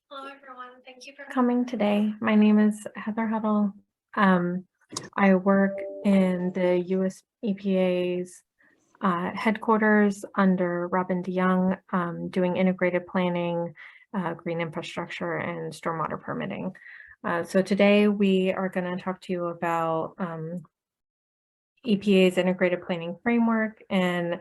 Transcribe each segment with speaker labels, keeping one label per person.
Speaker 1: Hello, everyone. Thank you for coming today. My name is Heather Huddle. I work in the US EPA's headquarters under Robin DeYoung, doing integrated planning, green infrastructure, and stormwater permitting. So today we are going to talk to you about EPA's integrated planning framework and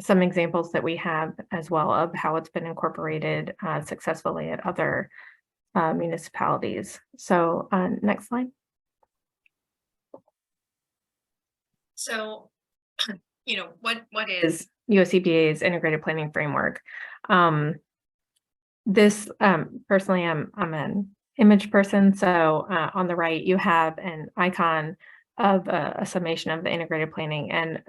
Speaker 1: some examples that we have as well of how it's been incorporated successfully at other municipalities. So next slide. So, what is US EPA's integrated planning framework? This personally, I'm an image person. So on the right, you have an icon of a summation of the integrated planning. And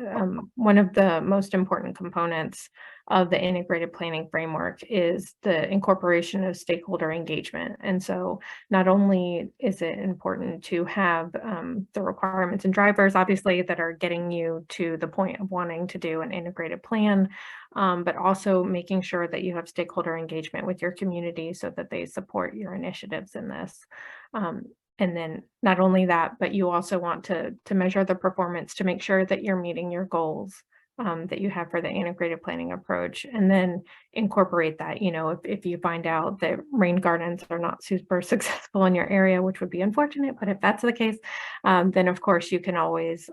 Speaker 1: one of the most important components of the integrated planning framework is the incorporation of stakeholder engagement. And so not only is it important to have the requirements and drivers, obviously, that are getting you to the point of wanting to do an integrated plan, but also making sure that you have stakeholder engagement with your community so that they support your initiatives in this. And then not only that, but you also want to measure the performance to make sure that you're meeting your goals that you have for the integrated planning approach, and then incorporate that. If you find out that rain gardens are not super successful in your area, which would be unfortunate, but if that's the case, then of course you can always,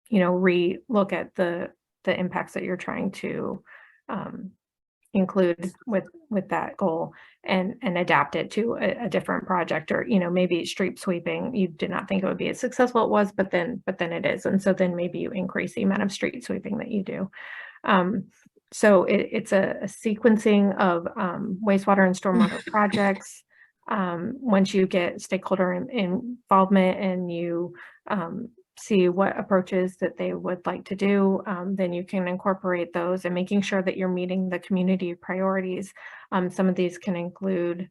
Speaker 1: re-look at the impacts that you're trying to include with that goal and adapt it to a different project, or maybe street sweeping, you did not think it would be as successful it was, but then it is, and so then maybe you increase the amount of street sweeping that you do. So it's a sequencing of wastewater and stormwater projects. Once you get stakeholder involvement and you see what approaches that they would like to do, then you can incorporate those, and making sure that you're meeting the community priorities. Some of these can include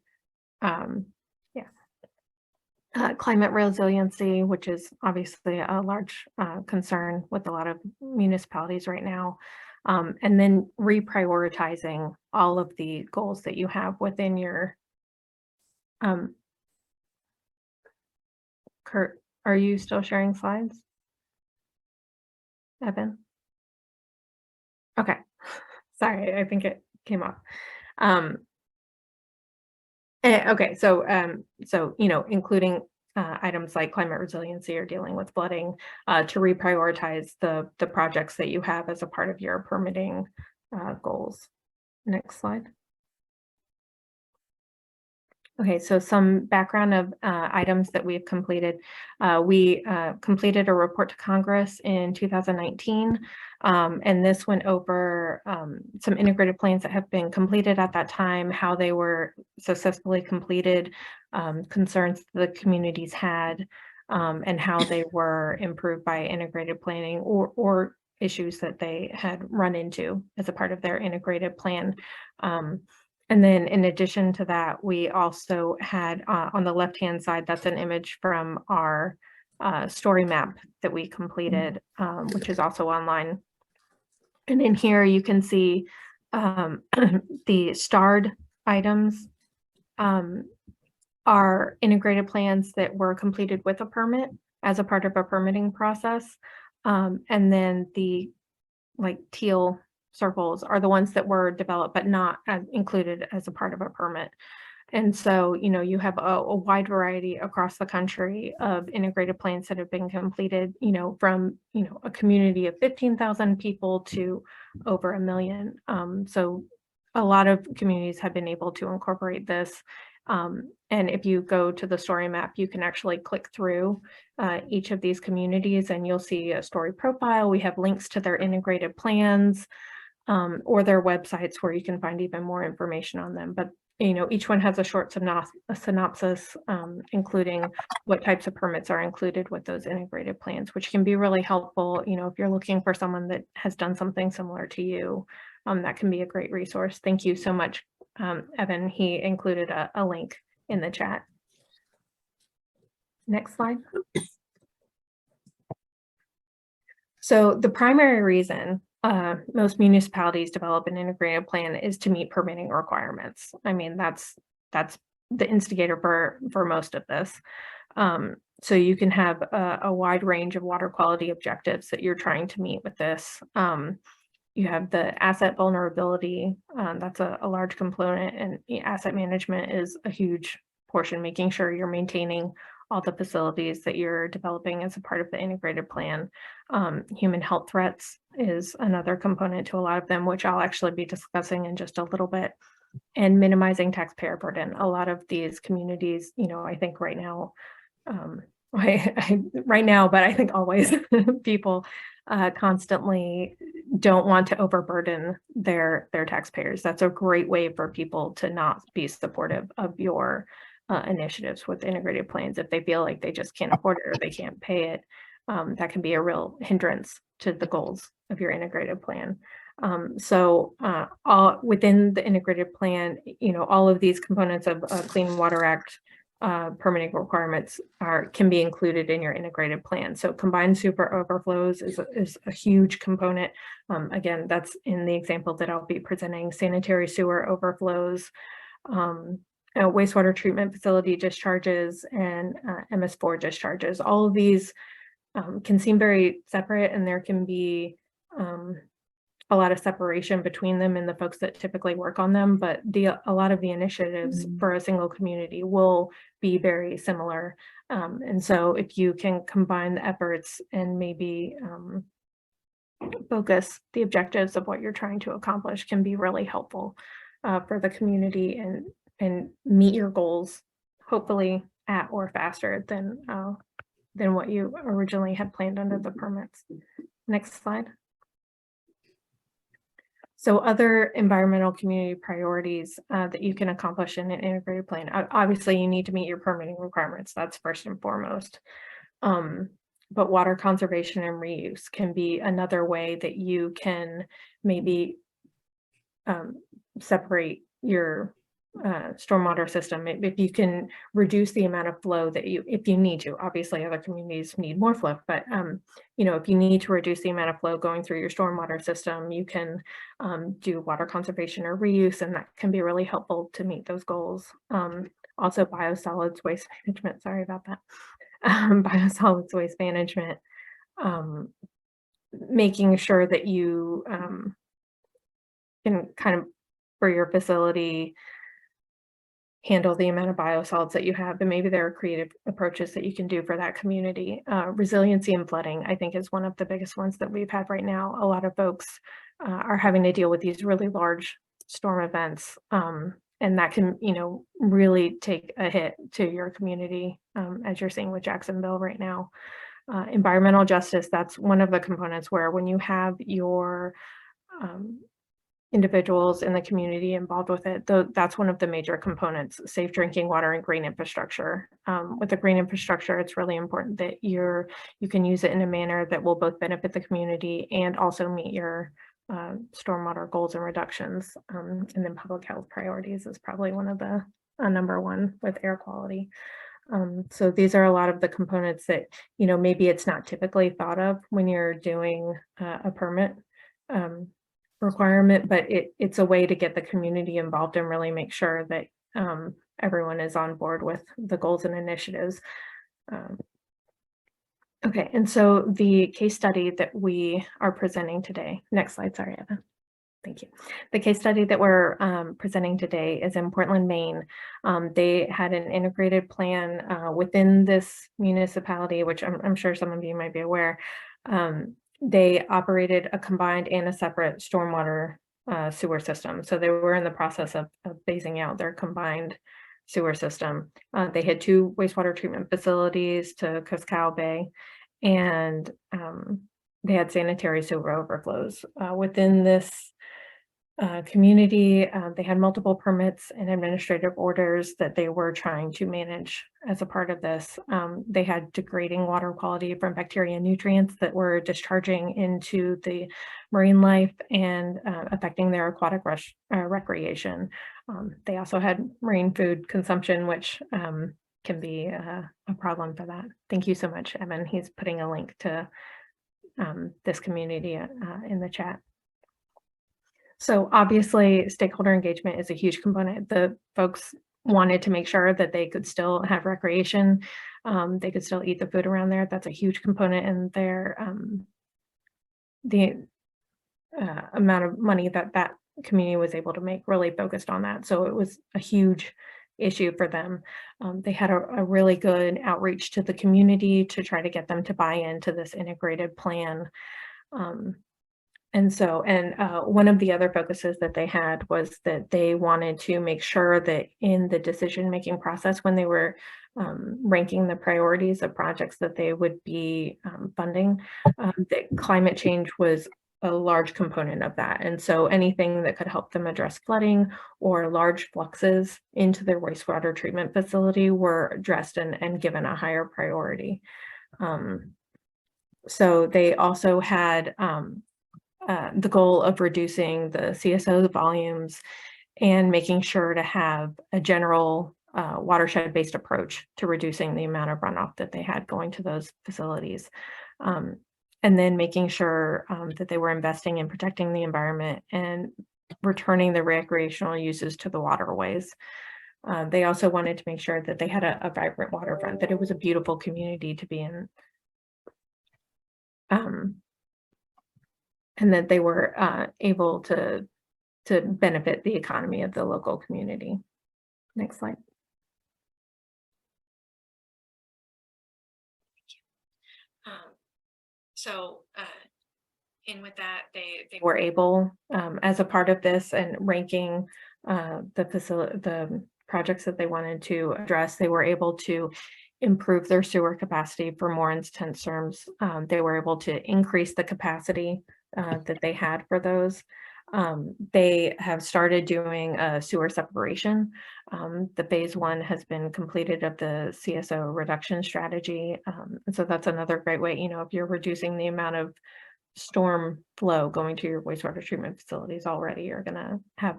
Speaker 1: climate resiliency, which is obviously a large concern with a lot of municipalities right now. And then reprioritizing all of the goals that you have within your Kurt, are you still sharing slides? Evan? Okay, sorry, I think it came off. Okay, so including items like climate resiliency or dealing with flooding to reprioritize the projects that you have as a part of your permitting goals. Next slide. Okay, so some background of items that we've completed. We completed a report to Congress in 2019, and this went over some integrated plans that have been completed at that time, how they were successfully completed, concerns the communities had, and how they were improved by integrated planning or issues that they had run into as a part of their integrated plan. And then in addition to that, we also had on the left-hand side, that's an image from our story map that we completed, which is also online. And in here you can see the starred items are integrated plans that were completed with a permit as a part of a permitting process. And then the teal circles are the ones that were developed but not included as a part of a permit. And so, you have a wide variety across the country of integrated plans that have been completed, from, a community of 15,000 people to over 1 million. So a lot of communities have been able to incorporate this. And if you go to the story map, you can actually click through each of these communities and you'll see a story profile. We have links to their integrated plans or their websites where you can find even more information on them. But each one has a short synopsis, including what types of permits are included with those integrated plans, which can be really helpful. If you're looking for someone that has done something similar to you, that can be a great resource. Thank you so much, Evan. He included a link in the chat. Next slide. So the primary reason most municipalities develop an integrated plan is to meet permitting requirements. I mean, that's the instigator for most of this. So you can have a wide range of water quality objectives that you're trying to meet with this. You have the asset vulnerability, that's a large component, and asset management is a huge portion, making sure you're maintaining all the facilities that you're developing as a part of the integrated plan. Human health threats is another component to a lot of them, which I'll actually be discussing in just a little bit, and minimizing taxpayer burden. A lot of these communities, I think right now, right now, but I think always people constantly don't want to overburden their taxpayers. That's a great way for people to not be supportive of your initiatives with integrated plans. If they feel like they just can't afford it or they can't pay it, that can be a real hindrance to the goals of your integrated plan. So all within the integrated plan, all of these components of Clean Water Act permitting requirements can be included in your integrated plan. So combined super overflows is a huge component. Again, that's in the example that I'll be presenting. Sanitary sewer overflows, wastewater treatment facility discharges, and MS4 discharges. All of these can seem very separate, and there can be a lot of separation between them and the folks that typically work on them, but a lot of the initiatives for a single community will be very similar. And so if you can combine the efforts and maybe focus the objectives of what you're trying to accomplish, can be really helpful for the community and meet your goals, hopefully at or faster than what you originally had planned under the permits. Next slide. So other environmental community priorities that you can accomplish in an integrated plan. Obviously, you need to meet your permitting requirements. That's first and foremost. But water conservation and reuse can be another way that you can maybe separate your stormwater system. If you can reduce the amount of flow that if you need to, obviously other communities need more flow, but if you need to reduce the amount of flow going through your stormwater system, you can do water conservation or reuse, and that can be really helpful to meet those goals. Also biosolids waste management, sorry about that. Biosolids waste management, making sure that you can kind of, for your facility, handle the amount of biosolids that you have, and maybe there are creative approaches that you can do for that community. Resiliency and flooding, I think, is one of the biggest ones that we've had right now. A lot of folks are having to deal with these really large storm events, and that can, really take a hit to your community, as you're seeing with Jacksonville right now. Environmental justice, that's one of the components where when you have your individuals in the community involved with it, though, that's one of the major components: safe drinking water and green infrastructure. With the green infrastructure, it's really important that you can use it in a manner that will both benefit the community and also meet your stormwater goals and reductions. And then public health priorities is probably one of the number one with air quality. So these are a lot of the components that, maybe it's not typically thought of when you're doing a permit requirement, but it's a way to get the community involved and really make sure that everyone is on board with the goals and initiatives. Okay, and so the case study that we are presenting today, next slide, sorry, Evan. Thank you. The case study that we're presenting today is in Portland, Maine. They had an integrated plan within this municipality, which I'm sure some of you might be aware. They operated a combined and a separate stormwater sewer system. So they were in the process of phasing out their combined sewer system. They had 2 wastewater treatment facilities to Cascal Bay, and they had sanitary sewer overflows. Within this community, they had multiple permits and administrative orders that they were trying to manage as a part of this. They had degrading water quality from bacteria and nutrients that were discharging into the marine life and affecting their aquatic recreation. They also had marine food consumption, which can be a problem for that. Thank you so much, Evan. He's putting a link to this community in the chat. So obviously, stakeholder engagement is a huge component. The folks wanted to make sure that they could still have recreation, they could still eat the food around there. That's a huge component in their, the amount of money that that community was able to make really focused on that. So it was a huge issue for them. They had a really good outreach to the community to try to get them to buy into this integrated plan. Um, one of the other focuses that they had was that they wanted to make sure that in the decision-making process, when they were ranking the priorities of projects that they would be funding, that climate change was a large component of that. And so anything that could help them address flooding or large fluxes into their wastewater treatment facility were addressed and given a higher priority. So they also had the goal of reducing the CSO volumes and making sure to have a general watershed-based approach to reducing the amount of runoff that they had going to those facilities. Um, and then making sure that they were investing in protecting the environment and returning the recreational uses to the waterways. They also wanted to make sure that they had a vibrant waterfront, that it was a beautiful community to be in. Um, and that they were able to benefit the economy of the local community. Next slide. So and with that, they were able, as a part of this and ranking the projects that they wanted to address, they were able to improve their sewer capacity for more intense terms. They were able to increase the capacity that they had for those. They have started doing a sewer separation. The phase 1 has been completed of the CSO reduction strategy. And so that's another great way, you know, if you're reducing the amount of storm flow going to your wastewater treatment facilities already, you're gonna have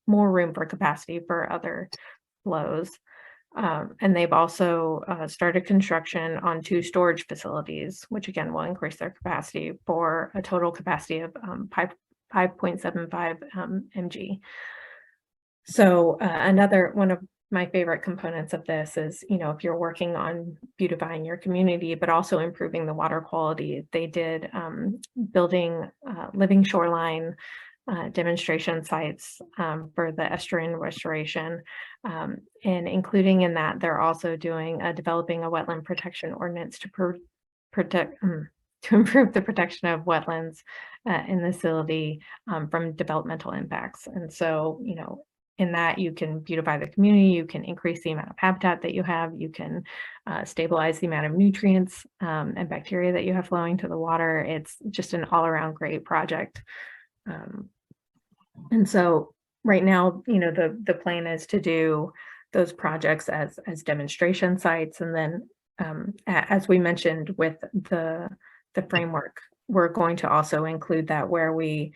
Speaker 1: more room for capacity for other flows. And they've also started construction on 2 storage facilities, which again will increase their capacity for a total capacity of 5.75 mg. So another one of my favorite components of this is, you know, if you're working on beautifying your community, but also improving the water quality, they did building living shoreline demonstration sites for the estuarine restoration. And including in that, they're also doing developing a wetland protection ordinance to protect to improve the protection of wetlands in the facility from developmental impacts. And so, you know, in that you can beautify the community, you can increase the amount of habitat that you have, you can stabilize the amount of nutrients and bacteria that you have flowing to the water. It's just an all-around great project. And so right now, you know, the plan is to do those projects as demonstration sites. And then as we mentioned with the framework, we're going to also include that where we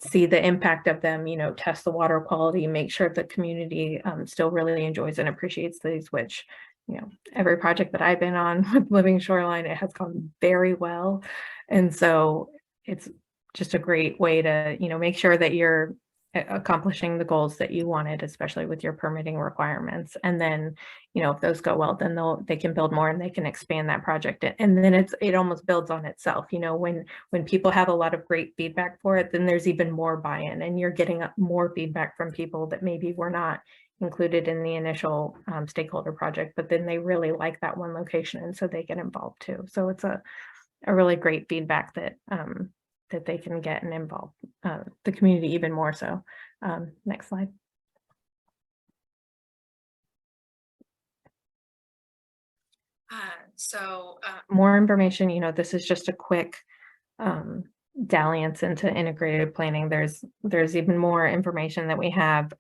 Speaker 1: see the impact of them, you know, test the water quality, make sure the community still really enjoys and appreciates these, which, you know, every project that I've been on with Living Shoreline, it has gone very well. And so it's just a great way to, you know, make sure that you're accomplishing the goals that you wanted, especially with your permitting requirements. And then, you know, if those go well, then they can build more and they can expand that project. And then it almost builds on itself. You know, when people have a lot of great feedback for it, then there's even more buy-in and you're getting more feedback from people that maybe were not included in the initial stakeholder project, but then they really like that one location and so they get involved too. So it's a really great feedback that that they can get and involve the community even more so. Next slide. More information, you know, this is just a quick dalliance into integrated planning. There's even more information that we have.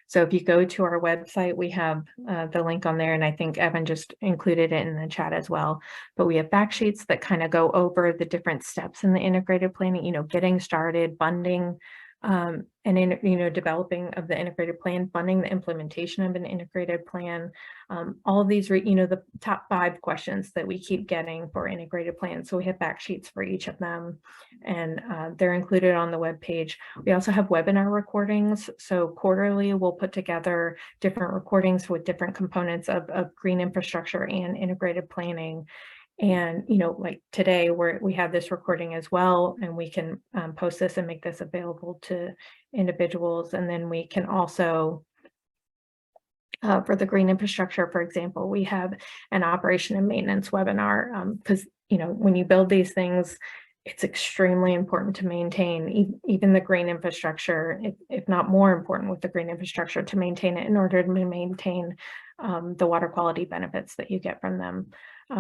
Speaker 1: So if you go to our website, we have the link on there, and I think Evan just included it in the chat as well. But we have fact sheets that kind of go over the different steps in the integrated planning, you know, getting started, funding, and in, you know, developing of the integrated plan, funding the implementation of an integrated plan. All of these, you know, the top 5 questions that we keep getting for integrated plans. So we have fact sheets for each of them, and they're included on the web page. We also have webinar recordings. So quarterly, we'll put together different recordings with different components of green infrastructure and integrated planning. And, you know, like today we have this recording as well, and we can post this and make this available to individuals. And then we can also, for the green infrastructure, for example, we have an operation and maintenance webinar, because, you know, when you build these things, it's extremely important to maintain even the green infrastructure, if not more important with the green infrastructure, to maintain it in order to maintain the water quality benefits that you get from them.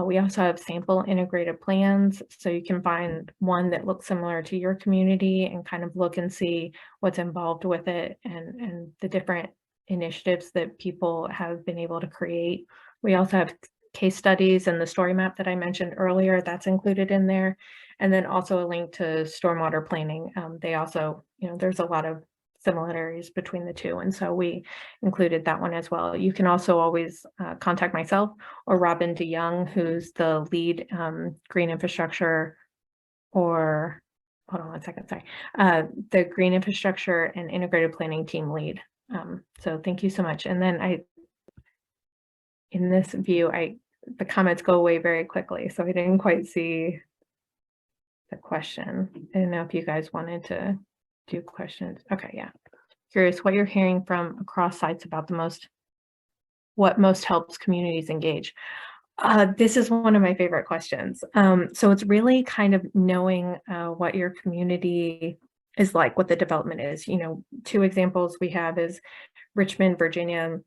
Speaker 1: We also have sample integrated plans, so you can find one that looks similar to your community and kind of look and see what's involved with it and the different initiatives that people have been able to create. We also have case studies and the story map that I mentioned earlier, that's included in there. And then also a link to stormwater planning. They also, you know, there's a lot of similarities between the two. And so we included that one as well. You can also always contact myself or Robin DeYoung, who's the lead green infrastructure, or hold on one second, sorry, the green infrastructure and integrated planning team lead. So thank you so much. And then in this view, the comments go away very quickly, so I didn't quite see the question. I don't know if you guys wanted to do questions. Okay, yeah. Curious what you're hearing from across sites about what most helps communities engage. This is one of my favorite questions. So it's really kind of knowing what your community is like, what the development is. You know, 2 examples we have is Richmond, Virginia.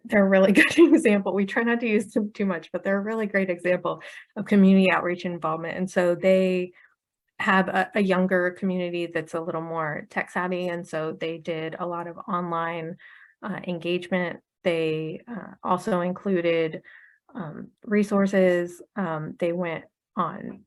Speaker 1: They're a really good example. We try not to use them too much, but they're a really great example of community outreach involvement. And so they have a younger community that's a little more tech savvy. And so they did a lot of online engagement. They also included resources. They went on,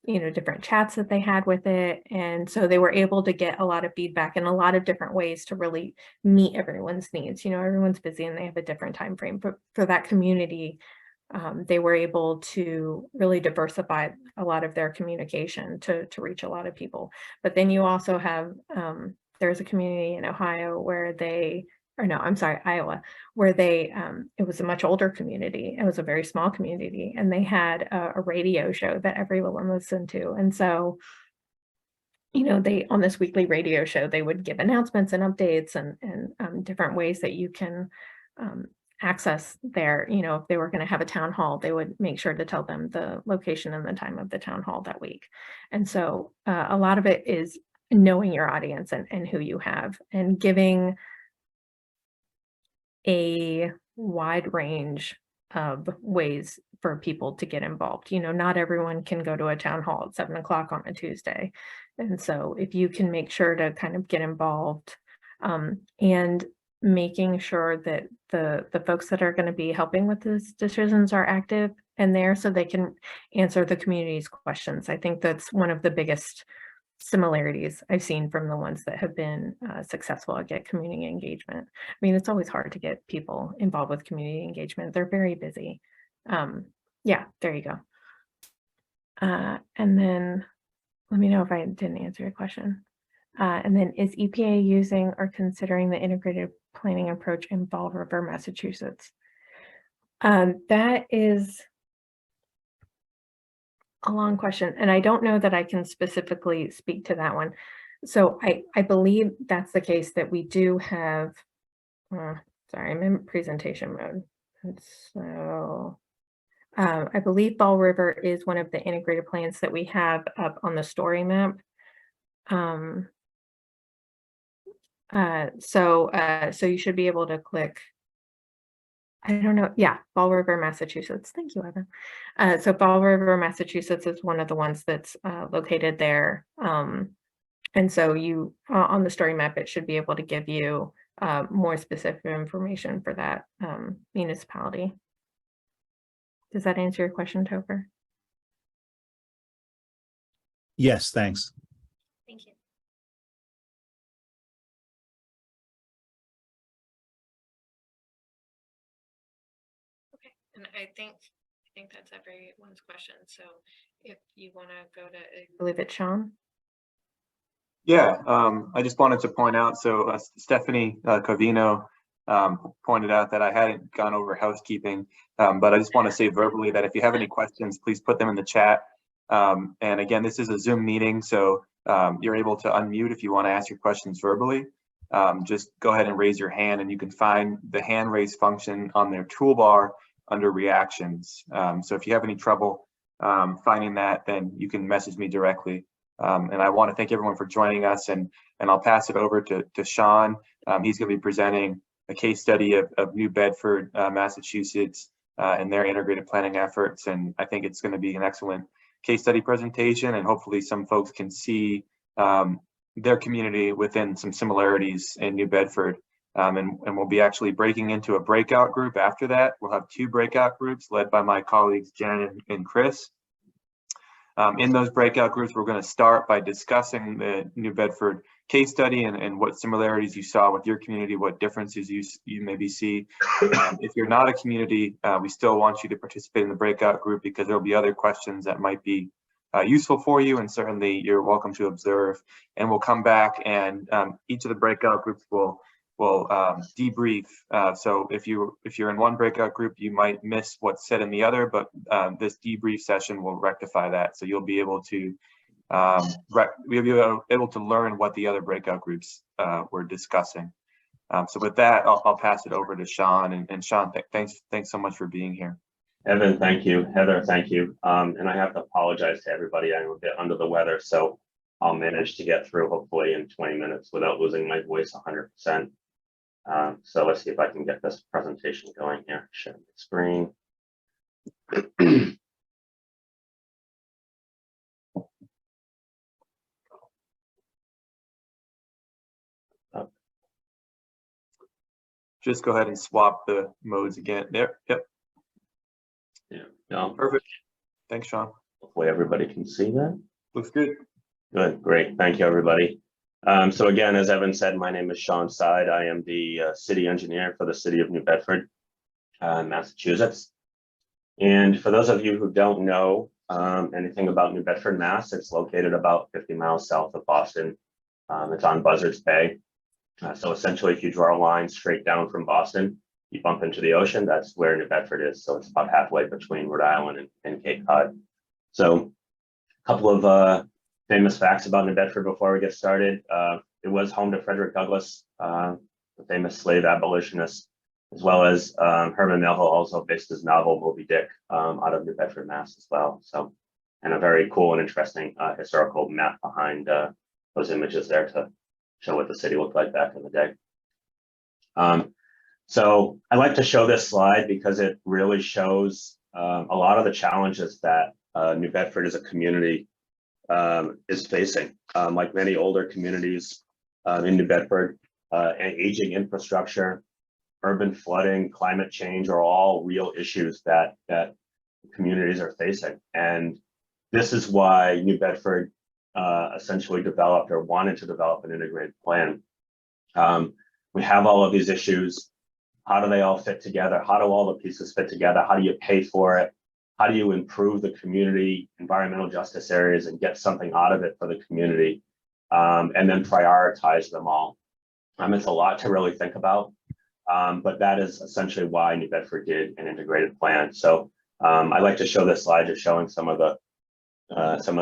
Speaker 1: you know, different chats that they had with it. And so they were able to get a lot of feedback in a lot of different ways to really meet everyone's needs. You know, everyone's busy and they have a different time frame. But for that community, they were able to really diversify a lot of their communication to reach a lot of people. But then you also have, there's a community in Ohio where Iowa, where it was a much older community. It was a very small community, and they had a radio show that everyone listened to. And so, you know, on this weekly radio show, they would give announcements and updates and different ways that you can access their, you know, if they were going to have a town hall, they would make sure to tell them the location and the time of the town hall that week. And so a lot of it is knowing your audience and who you have, and giving a wide range of ways for people to get involved. You know, not everyone can go to a town hall at 7 o'clock on a Tuesday. And so if you can make sure to kind of get involved, and making sure that the folks that are going to be helping with these decisions are active and there so they can answer the community's questions. I think that's one of the biggest similarities I've seen from the ones that have been successful at get community engagement. I mean, it's always hard to get people involved with community engagement. They're very busy. Yeah, there you go. And then let me know if I didn't answer your question. And then, is EPA using or considering the integrated planning approach in Fall River, Massachusetts? That is a long question, and I don't know that I can specifically speak to that one. So I believe that's the case, that we do have, sorry, I'm in presentation mode. And so I believe Fall River is one of the integrated plans that we have up on the story map. So you should be able to click, I don't know. Yeah, Fall River, Massachusetts. Thank you, Evan. So Fall River, Massachusetts is one of the ones that's located there. And so you, on the story map, it should be able to give you more specific information for that municipality. Does that answer your question, Topher?
Speaker 2: Yes, thanks.
Speaker 1: Thank you. And I think that's everyone's question. So if you want to go to, I believe it's Sean.
Speaker 2: Yeah, I just wanted to point out, so Stephanie Covino pointed out that I hadn't gone over housekeeping, but I just want to say verbally that if you have any questions, please put them in the chat. And again, this is a Zoom meeting, so you're able to unmute if you want to ask your questions verbally. Just go ahead and raise your hand, and you can find the hand raise function on their toolbar under reactions. So if you have any trouble finding that, then you can message me directly. And I want to thank everyone for joining us, and I'll pass it over to Sean. He's going to be presenting a case study of New Bedford, Massachusetts, and their integrated planning efforts. And I think it's going to be an excellent case study presentation, and hopefully some folks can see their community within some similarities in New Bedford. And we'll be actually breaking into a breakout group after that. We'll have 2 breakout groups led by my colleagues, Jen and Chris. In those breakout groups, we're going to start by discussing the New Bedford case study and what similarities you saw with your community, what differences you maybe see. If you're not a community, we still want you to participate in the breakout group because there'll be other questions that might be useful for you, and certainly you're welcome to observe. And we'll come back, and each of the breakout groups will debrief. So if you're in one breakout group, you might miss what's said in the other, but this debrief session will rectify that. So you'll be able to learn what the other breakout groups were discussing. So with that, I'll pass it over to Sean. And Sean, thanks so much for being here.
Speaker 3: Evan, thank you. Heather, thank you. And I have to apologize to everybody. I'm a bit under the weather, so I'll manage to get through hopefully in 20 minutes without losing my voice 100%. So let's see if I can get this presentation going here. Share the screen.
Speaker 2: Just go ahead and swap the modes again. There. Yep.
Speaker 3: Yeah. No.
Speaker 2: Perfect. Thanks, Sean.
Speaker 3: Hopefully everybody can see that.
Speaker 2: Looks good.
Speaker 3: Good. Great. Thank you, everybody. So again, as Evan said, my name is Sean Side. I am the city engineer for the city of New Bedford, Massachusetts. And for those of you who don't know anything about New Bedford, Mass, it's located about 50 miles south of Boston. It's on Buzzards Bay. So essentially, if you draw a line straight down from Boston, you bump into the ocean. That's where New Bedford is. So it's about halfway between Rhode Island and Cape Cod. So a couple of famous facts about New Bedford before we get started. It was home to Frederick Douglass, the famous slave abolitionist, as well as Herman Melville also based his novel Moby Dick out of New Bedford, Mass as well. So, and a very cool and interesting historical map behind those images there to show what the city looked like back in the day. So I like to show this slide because it really shows a lot of the challenges that New Bedford as a community is facing. Like many older communities in New Bedford, aging infrastructure, urban flooding, climate change are all real issues that communities are facing. And this is why New Bedford essentially developed or wanted to develop an integrated plan. We have all of these issues. How do they all fit together? How do all the pieces fit together? How do you pay for it? How do you improve the community environmental justice areas and get something out of it for the community? And then prioritize them all. It's a lot to really think about, but that is essentially why New Bedford did an integrated plan. So I like to show this slide just showing some of the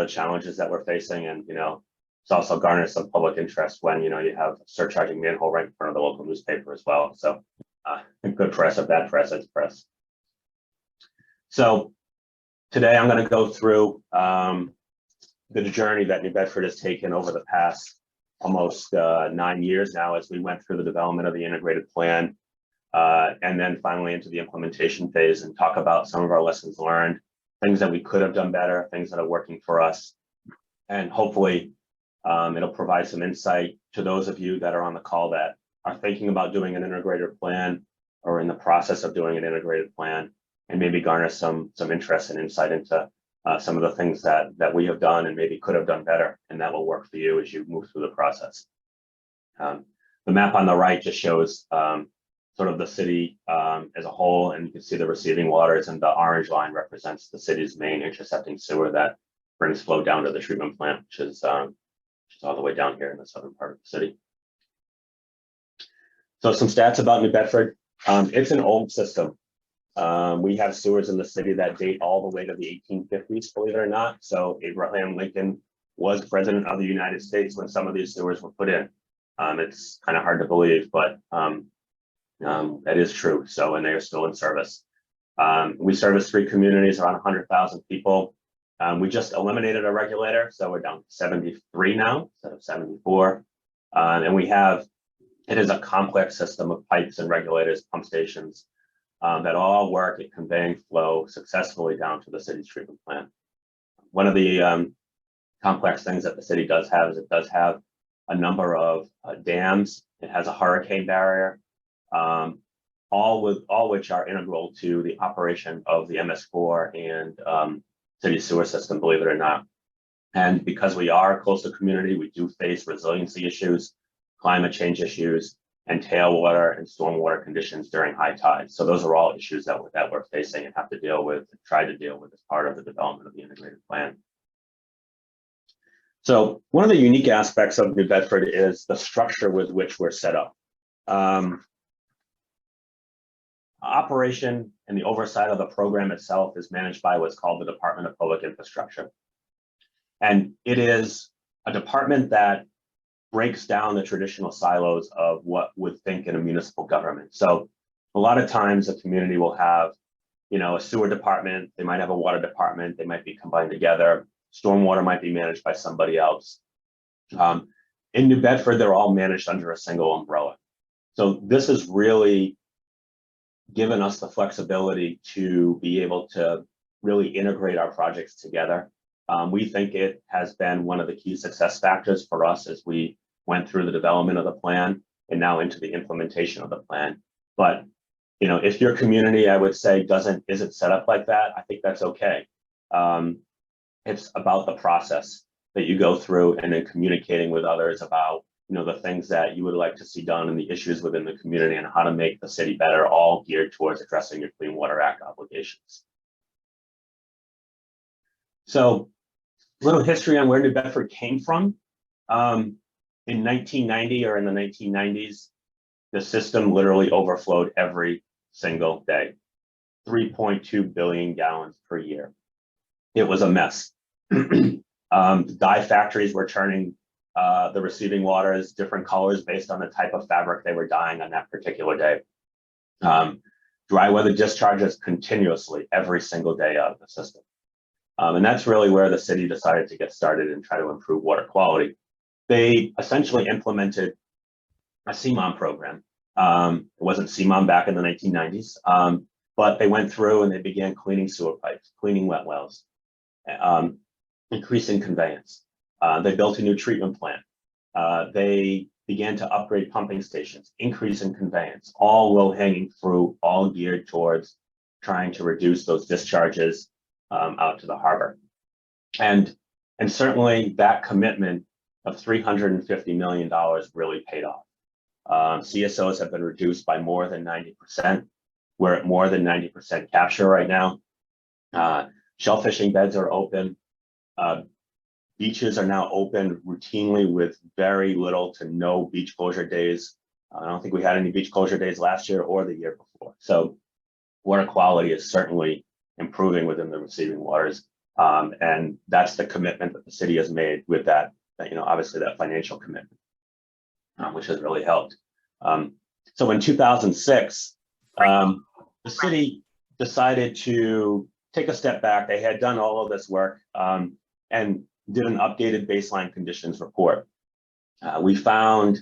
Speaker 3: challenges that we're facing, and it's also garnered some public interest when you have a surcharging manhole right in front of the local newspaper as well. So good press or bad press, it's press. So today I'm going to go through the journey that New Bedford has taken over the past almost 9 years now as we went through the development of the integrated plan, and then finally into the implementation phase, and talk about some of our lessons learned, things that we could have done better, things that are working for us. And hopefully it'll provide some insight to those of you that are on the call that are thinking about doing an integrated plan or in the process of doing an integrated plan, and maybe garner some interest and insight into some of the things that we have done and maybe could have done better, and that will work for you as you move through the process. The map on the right just shows sort of the city as a whole, and you can see the receiving waters, and the orange line represents the city's main intercepting sewer that brings flow down to the treatment plant, which is all the way down here in the southern part of the city. So some stats about New Bedford. It's an old system. We have sewers in the city that date all the way to the 1850s, believe it or not. So Abraham Lincoln was president of the United States when some of these sewers were put in. It's kind of hard to believe, but that is true. So, and they are still in service. We service 3 communities, around 100,000 people. We just eliminated a regulator, so we're down to 73 now instead of 74. And it is a complex system of pipes and regulators, pump stations that all work at conveying flow successfully down to the city's treatment plant. One of the complex things that the city does have is it does have a number of dams. It has a hurricane barrier, all which are integral to the operation of the MS4 and city sewer system, believe it or not. And because we are a coastal community, we do face resiliency issues, climate change issues, and tailwater and stormwater conditions during high tides. So those are all issues that we're facing and have to deal with, try to deal with as part of the development of the integrated plan. So one of the unique aspects of New Bedford is the structure with which we're set up. Operation and the oversight of the program itself is managed by what's called the Department of Public Infrastructure. And it is a department that breaks down the traditional silos of what would think in a municipal government. So a lot of times a community will have, a sewer department, they might have a water department, they might be combined together. Stormwater might be managed by somebody else. In New Bedford, they're all managed under a single umbrella. So this has really given us the flexibility to be able to really integrate our projects together. We think it has been one of the key success factors for us as we went through the development of the plan and now into the implementation of the plan. But if your community, I would say, isn't set up like that, I think that's okay. It's about the process that you go through and then communicating with others about the things that you would like to see done and the issues within the community and how to make the city better, all geared towards addressing your Clean Water Act obligations. So a little history on where New Bedford came from. In 1990 or in the 1990s, the system literally overflowed every single day, 3.2 billion gallons per year. It was a mess. Dye factories were turning the receiving waters different colors based on the type of fabric they were dyeing on that particular day. Dry weather discharges continuously every single day out of the system. And that's really where the city decided to get started and try to improve water quality. They essentially implemented a CMOM program. It wasn't CMOM back in the 1990s, but they went through and they began cleaning sewer pipes, cleaning wet wells, increasing conveyance. They built a new treatment plant. They began to upgrade pumping stations, increase in conveyance, all low-hanging fruit, all geared towards trying to reduce those discharges out to the harbor. And certainly that commitment of $350 million really paid off. CSOs have been reduced by more than 90%. We're at more than 90% capture right now. Shell fishing beds are open. Beaches are now open routinely with very little to no beach closure days. I don't think we had any beach closure days last year or the year before. So water quality is certainly improving within the receiving waters. And that's the commitment that the city has made with that obviously that financial commitment, which has really helped. So in 2006, the city decided to take a step back. They had done all of this work and did an updated baseline conditions report. We found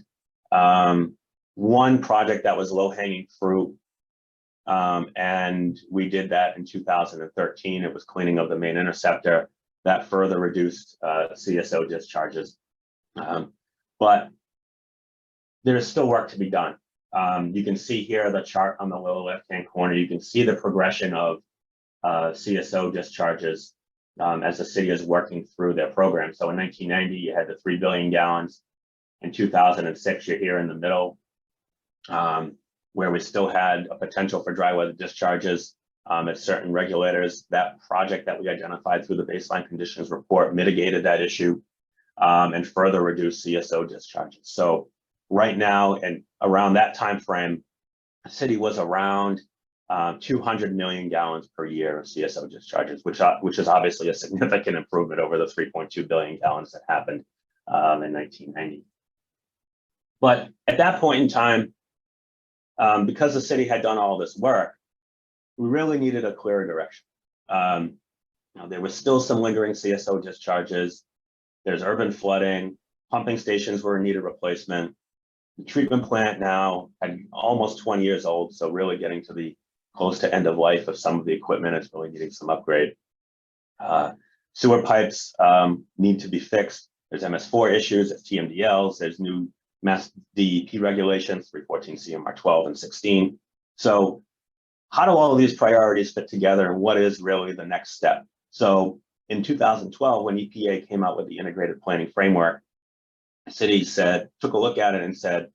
Speaker 3: one project that was low-hanging fruit, and we did that in 2013. It was cleaning of the main interceptor. That further reduced CSO discharges. But there's still work to be done. You can see here the chart on the lower left-hand corner. You can see the progression of CSO discharges as the city is working through their program. So in 1990, you had the 3 billion gallons. In 2006, you're here in the middle. where we still had a potential for dry weather discharges at certain regulators. That project that we identified through the baseline conditions report mitigated that issue and further reduced CSO discharges. So right now, and around that time frame, the city was around 200 million gallons per year of CSO discharges, which is obviously a significant improvement over the 3.2 billion gallons that happened in 1990. But at that point in time, because the city had done all this work, we really needed a clearer direction. There was still some lingering CSO discharges. There's urban flooding. Pumping stations were in need of replacement. The treatment plant now had almost 20 years old, so really getting to the close to end of life of some of the equipment. It's really needing some upgrade. Sewer pipes need to be fixed. There's MS4 issues, there's TMDLs, there's new mass DEP regulations, 314 CMR 12 and 16. So how do all of these priorities fit together, and what is really the next step? So in 2012, when EPA came out with the integrated planning framework, the city took a look at it and said,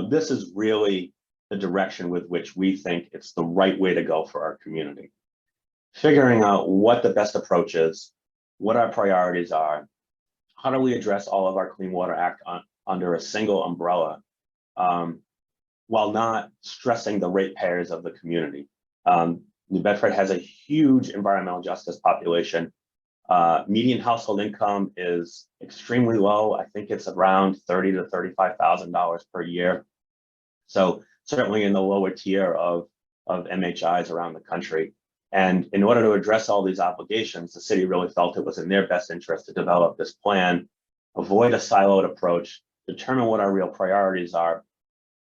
Speaker 3: this is really the direction with which we think it's the right way to go for our community. Figuring out what the best approach is, what our priorities are, how do we address all of our Clean Water Act under a single umbrella, while not stressing the ratepayers of the community. New Bedford has a huge environmental justice population. Median household income is extremely low. I think it's around $30,000 to $35,000 per year. So certainly in the lower tier of MHIs around the country. And in order to address all these obligations, the city really felt it was in their best interest to develop this plan, avoid a siloed approach, determine what our real priorities are,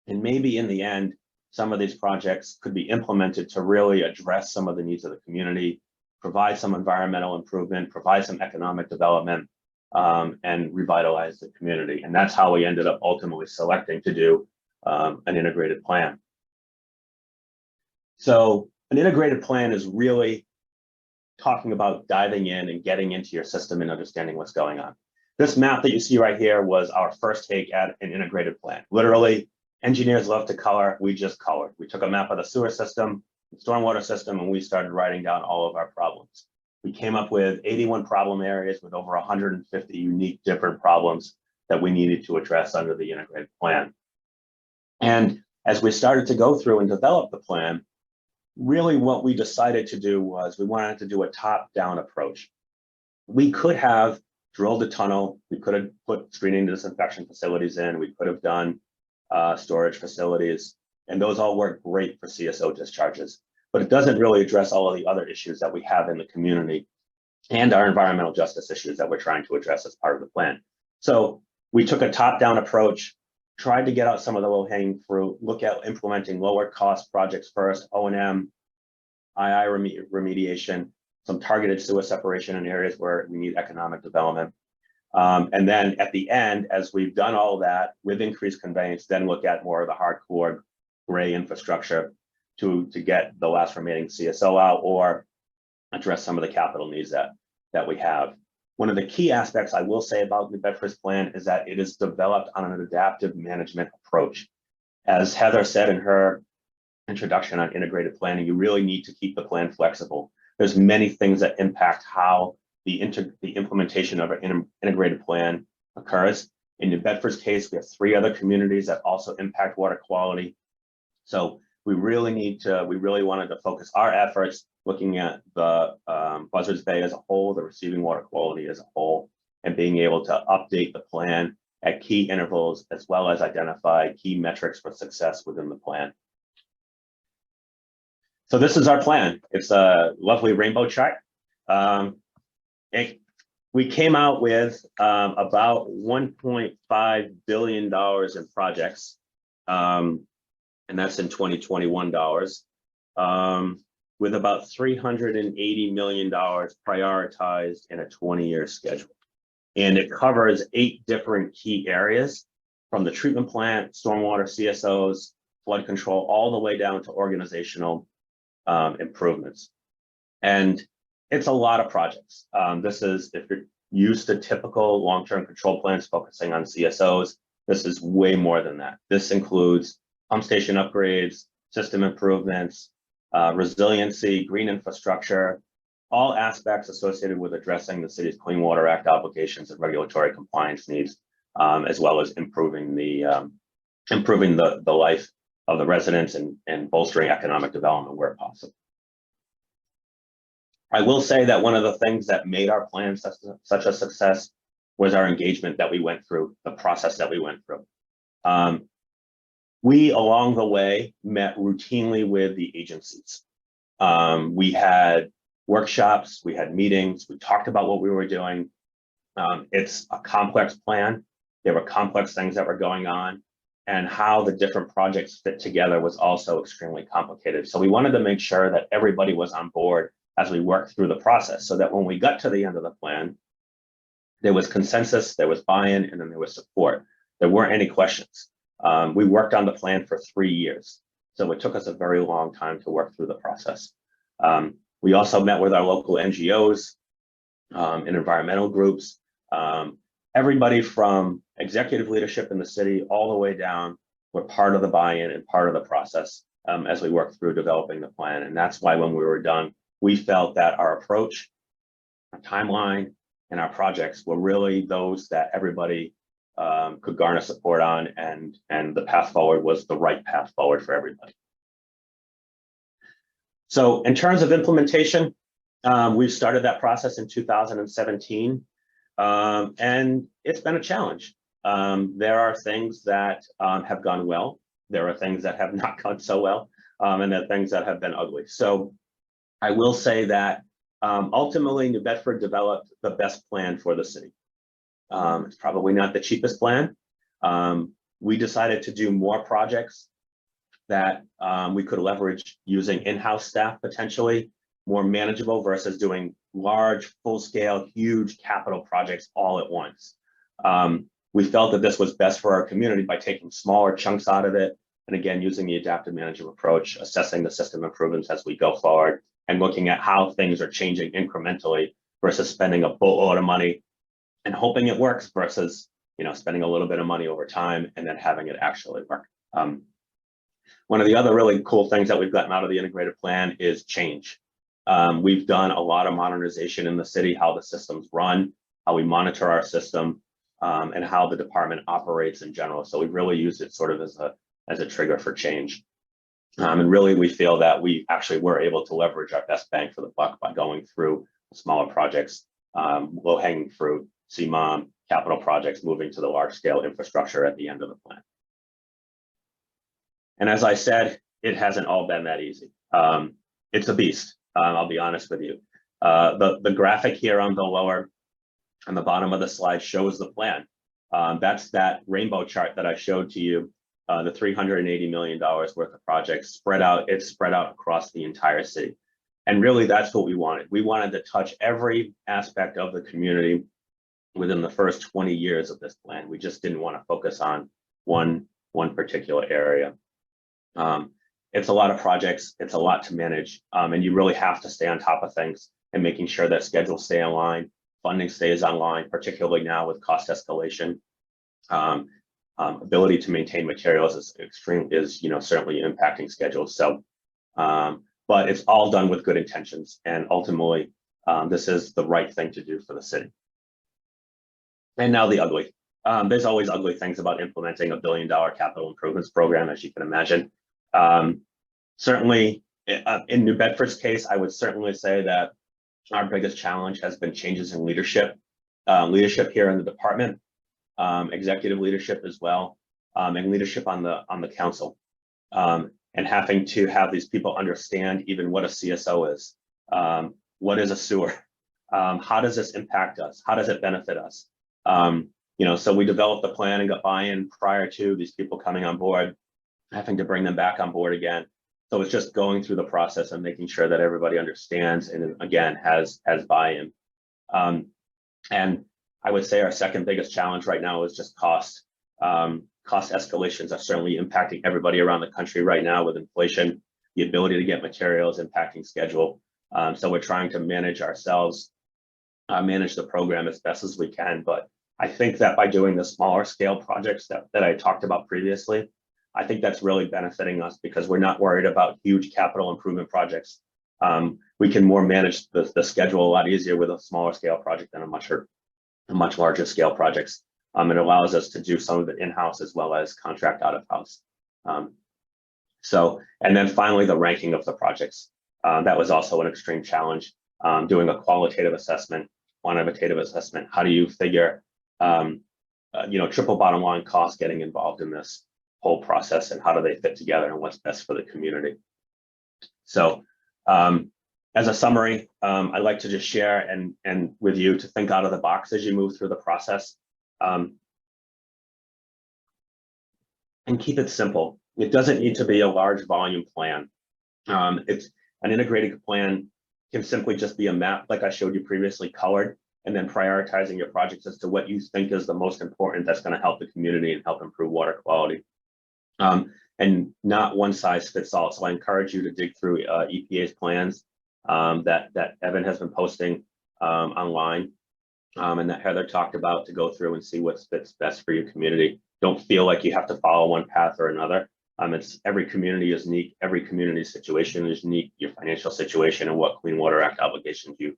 Speaker 3: and maybe in the end, some of these projects could be implemented to really address some of the needs of the community, provide some environmental improvement, provide some economic development, and revitalize the community. And that's how we ended up ultimately selecting to do an integrated plan. So an integrated plan is really talking about diving in and getting into your system and understanding what's going on. This map that you see right here was our first take at an integrated plan. Literally, engineers love to color, we just colored. We took a map of the sewer system, the stormwater system, and we started writing down all of our problems. We came up with 81 problem areas with over 150 unique different problems that we needed to address under the integrated plan. And as we started to go through and develop the plan, really what we decided to do was we wanted to do a top-down approach. We could have drilled a tunnel, we could have put screening and disinfection facilities in, we could have done storage facilities, and those all work great for CSO discharges, but it doesn't really address all of the other issues that we have in the community and our environmental justice issues that we're trying to address as part of the plan. So we took a top-down approach, tried to get out some of the low-hanging fruit, look at implementing lower cost projects first, O&M, II remediation, some targeted sewer separation in areas where we need economic development. And then at the end, as we've done all that with increased conveyance, then look at more of the hardcore gray infrastructure to get the last remaining CSO out or address some of the capital needs that we have. One of the key aspects I will say about New Bedford's plan is that it is developed on an adaptive management approach. As Heather said in her introduction on integrated planning, you really need to keep the plan flexible. There's many things that impact how the implementation of an integrated plan occurs. In New Bedford's case, we have 3 other communities that also impact water quality. So we really wanted to focus our efforts looking at the Buzzards Bay as a whole, the receiving water quality as a whole, and being able to update the plan at key intervals, as well as identify key metrics for success within the plan. So this is our plan. It's a lovely rainbow chart. We came out with about $1.5 billion in projects, and that's in 2021 dollars, with about $380 million prioritized in a 20-year schedule. And it covers 8 different key areas, from the treatment plant, stormwater, CSOs, flood control, all the way down to organizational improvements. And it's a lot of projects. This is, if you're used to typical long-term control plans focusing on CSOs, this is way more than that. This includes pump station upgrades, system improvements, resiliency, green infrastructure, all aspects associated with addressing the city's Clean Water Act obligations and regulatory compliance needs, as well as improving the life of the residents and bolstering economic development where possible. I will say that one of the things that made our plan such a success was our engagement that we went through, the process that we went through. We, along the way, met routinely with the agencies. We had workshops, we had meetings, we talked about what we were doing. It's a complex plan. There were complex things that were going on, and how the different projects fit together was also extremely complicated. So we wanted to make sure that everybody was on board as we worked through the process, so that when we got to the end of the plan, there was consensus, there was buy-in, and then there was support. There weren't any questions. We worked on the plan for 3 years, so it took us a very long time to work through the process. We also met with our local NGOs and environmental groups. Everybody from executive leadership in the city all the way down were part of the buy-in and part of the process as we worked through developing the plan. And that's why when we were done, we felt that our approach, our timeline, and our projects were really those that everybody could garner support on, and the path forward was the right path forward for everybody. So in terms of implementation, we've started that process in 2017, and it's been a challenge. There are things that have gone well. There are things that have not gone so well, and there are things that have been ugly. So I will say that ultimately New Bedford developed the best plan for the city. It's probably not the cheapest plan. We decided to do more projects that we could leverage using in-house staff, potentially more manageable versus doing large, full-scale, huge capital projects all at once. We felt that this was best for our community by taking smaller chunks out of it, and again, using the adaptive management approach, assessing the system improvements as we go forward, and looking at how things are changing incrementally versus spending a boatload of money and hoping it works versus, you know, spending a little bit of money over time and then having it actually work. One of the other really cool things that we've gotten out of the integrated plan is change. We've done a lot of modernization in the city, how the systems run, how we monitor our system, and how the department operates in general. So we've really used it sort of as a trigger for change. And really, we feel that we actually were able to leverage our best bang for the buck by going through smaller projects, low-hanging fruit, CMOM, capital projects, moving to the large-scale infrastructure at the end of the plan. And as I said, it hasn't all been that easy. It's a beast, I'll be honest with you. The graphic here on the bottom of the slide shows the plan. That's that rainbow chart that I showed to you. The $380 million worth of projects spread out. It's spread out across the entire city. And really, that's what we wanted. We wanted to touch every aspect of the community within the first 20 years of this plan. We just didn't want to focus on one particular area. It's a lot of projects. It's a lot to manage. And you really have to stay on top of things and making sure that schedules stay online, funding stays online, particularly now with cost escalation. Ability to maintain materials is certainly impacting schedules. So, but it's all done with good intentions, and ultimately, this is the right thing to do for the city. And now the ugly. There's always ugly things about implementing a $1 billion capital improvements program, as you can imagine. Certainly, in New Bedford's case, I would certainly say that our biggest challenge has been changes in leadership, here in the department. Executive leadership as well, and leadership on the council, and having to have these people understand even what a CSO is, what is a sewer, how does this impact us, how does it benefit us, so we developed the plan and got buy-in prior to these people coming on board, having to bring them back on board again. So it's just going through the process and making sure that everybody understands and again has buy-in. And I would say our second biggest challenge right now is just cost. Cost escalations are certainly impacting everybody around the country right now with inflation, the ability to get materials impacting schedule. So we're trying to manage ourselves, manage the program as best as we can. But I think that by doing the smaller scale projects that I talked about previously, I think that's really benefiting us because we're not worried about huge capital improvement projects. We can more manage the schedule a lot easier with a smaller scale project than a much larger scale projects. It allows us to do some of it in-house as well as contract out of house. And then finally, the ranking of the projects. That was also an extreme challenge, doing a qualitative assessment, quantitative assessment. How do you figure, triple bottom line cost getting involved in this whole process, and how do they fit together, and what's best for the community? So as a summary, I'd like to just share and with you to think out of the box as you move through the process, and keep it simple. It doesn't need to be a large volume plan. It's an integrated plan can simply just be a map, like I showed you previously, colored, and then prioritizing your projects as to what you think is the most important that's going to help the community and help improve water quality. And not one size fits all. So I encourage you to dig through EPA's plans that Evan has been posting online, and that Heather talked about, to go through and see what fits best for your community. Don't feel like you have to follow one path or another. It's every community is unique. Every community situation is unique. Your financial situation and what Clean Water Act obligations you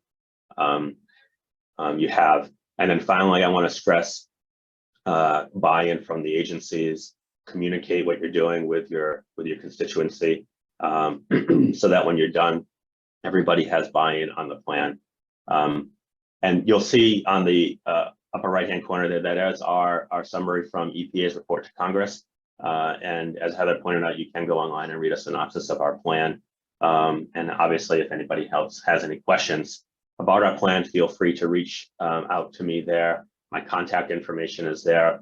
Speaker 3: have. And then finally, I want to stress buy-in from the agencies. Communicate what you're doing with your constituency, so that when you're done, everybody has buy-in on the plan. And you'll see on the upper right-hand corner there, that is our summary from EPA's report to Congress. And as Heather pointed out, you can go online and read a synopsis of our plan. And obviously, if anybody else has any questions about our plan, feel free to reach out to me there. My contact information is there.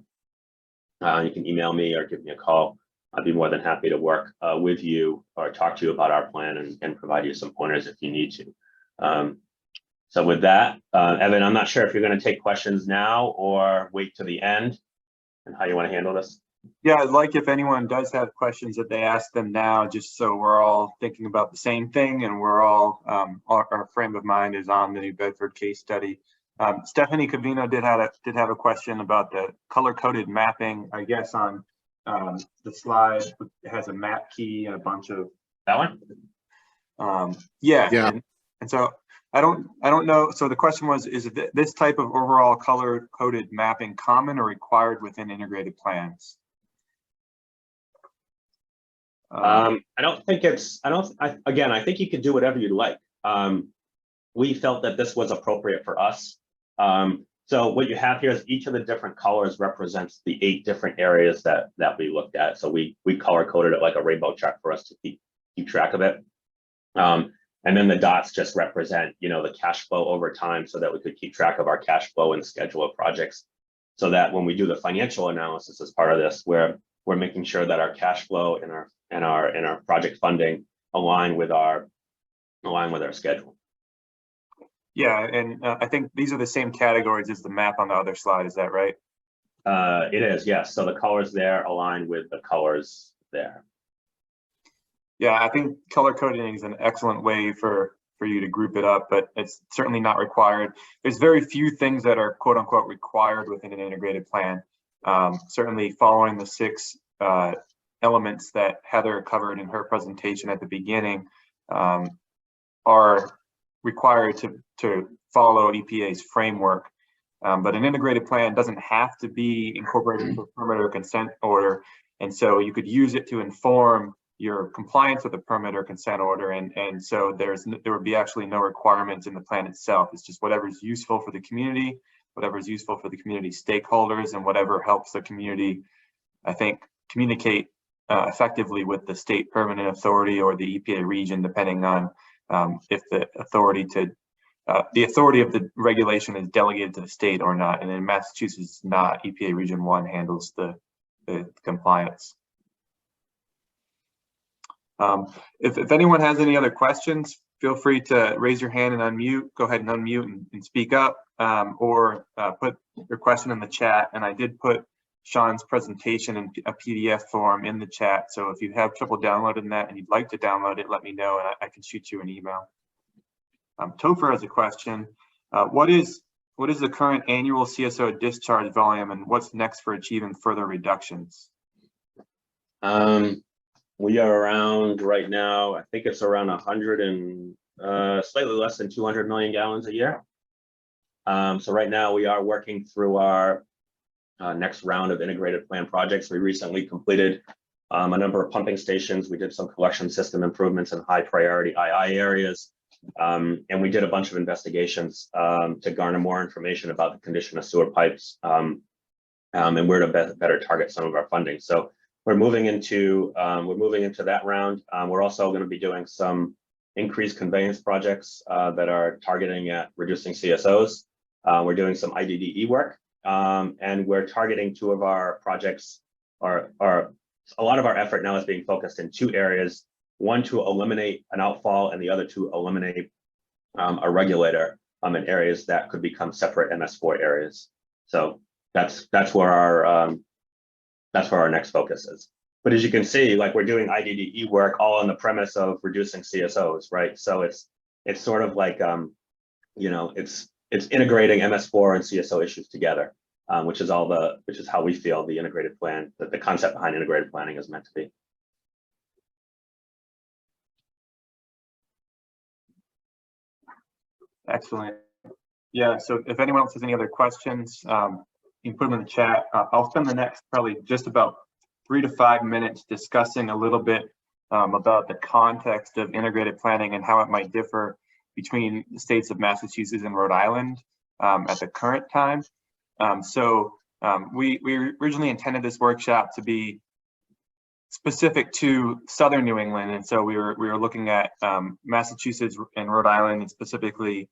Speaker 3: You can email me or give me a call. I'd be more than happy to work with you or talk to you about our plan and provide you some pointers if you need to. So with that, Evan, I'm not sure if you're going to take questions now or wait to the end, and how you want to handle this.
Speaker 2: Yeah, I'd like, if anyone does have questions, that they ask them now, just so we're all thinking about the same thing, and we're all, our frame of mind is on the New Bedford case study. Stephanie Covino did have a question about the color-coded mapping. I guess on the slide, it has a map key and a bunch of
Speaker 3: that one.
Speaker 2: Yeah. And so I don't know. So the question was, is this type of overall color-coded mapping common or required within integrated plans?
Speaker 3: I don't think it's. Again, I think you can do whatever you like. We felt that this was appropriate for us. So what you have here is each of the different colors represents the 8 different areas that we looked at. So we color coded it like a rainbow chart for us to keep track of it. And then the dots just represent, the cash flow over time, so that we could keep track of our cash flow and schedule of projects. So that when we do the financial analysis as part of this, we're making sure that our cash flow and our project funding align with our schedule.
Speaker 2: Yeah, and I think these are the same categories as the map on the other slide. Is that right?
Speaker 3: It is, yes. So the colors there align with the colors there.
Speaker 2: Yeah, I think color coding is an excellent way for you to group it up, but it's certainly not required. There's very few things that are quote unquote required within an integrated plan. Certainly following the 6 elements that Heather covered in her presentation at the beginning are required to follow EPA's framework. But an integrated plan doesn't have to be incorporated into a permit or consent order. And so you could use it to inform your compliance with the permit or consent order. And so there would be actually no requirements in the plan itself. It's just whatever's useful for the community, whatever's useful for the community stakeholders, and whatever helps the community, I think, communicate effectively with the state permanent authority or the EPA region, depending on if the authority of the regulation is delegated to the state or not. And in Massachusetts, it's not. EPA Region 1 handles the compliance. If anyone has any other questions, feel free to raise your hand and unmute. Go ahead and unmute and speak up, or put your question in the chat. And I did put Sean's presentation in a PDF form in the chat. So if you have trouble downloading that and you'd like to download it, let me know and I can shoot you an email. Topher has a question. What is the current annual CSO discharge volume, and what's next for achieving further reductions?
Speaker 3: We are around right now, I think it's around 100 and slightly less than 200 million gallons a year. So right now we are working through our next round of integrated plan projects. We recently completed a number of pumping stations. We did some collection system improvements in high priority II areas. And we did a bunch of investigations to garner more information about the condition of sewer pipes and where to better target some of our funding. So we're moving into that round. We're also going to be doing some increased conveyance projects that are targeting at reducing CSOs. We're doing some IDDE work, and we're targeting two of our projects. A lot of our effort now is being focused in two areas. One to eliminate an outfall, and the other to eliminate a regulator in areas that could become separate MS4 areas. So that's where our next focus is. But as you can see, like we're doing IDDE work all on the premise of reducing CSOs, right? So it's sort of like it's integrating MS4 and CSO issues together, which is how we feel the integrated plan, that the concept behind integrated planning is meant to be.
Speaker 2: Excellent. Yeah, so if anyone else has any other questions, you can put them in the chat. I'll spend the next probably just about 3 to 5 minutes discussing a little bit about the context of integrated planning and how it might differ between the states of Massachusetts and Rhode Island at the current time. We originally intended this workshop to be specific to Southern New England, and so we were looking at Massachusetts and Rhode Island, and specifically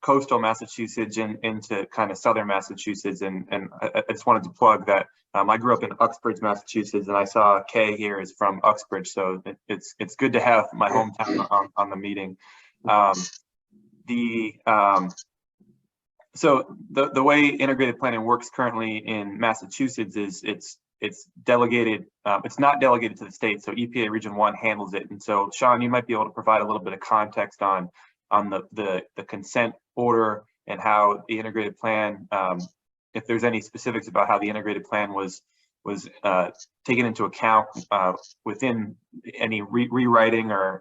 Speaker 2: coastal Massachusetts and into kind of Southern Massachusetts. And I just wanted to plug that I grew up in Uxbridge, Massachusetts, and I saw Kay here is from Uxbridge, so it's good to have my hometown on the meeting. So the way integrated planning works currently in Massachusetts is it's delegated. It's not delegated to the state, so EPA Region 1 handles it. And so, Sean, you might be able to provide a little bit of context on the consent order and how the integrated plan, if there's any specifics about how the integrated plan was taken into account within any rewriting or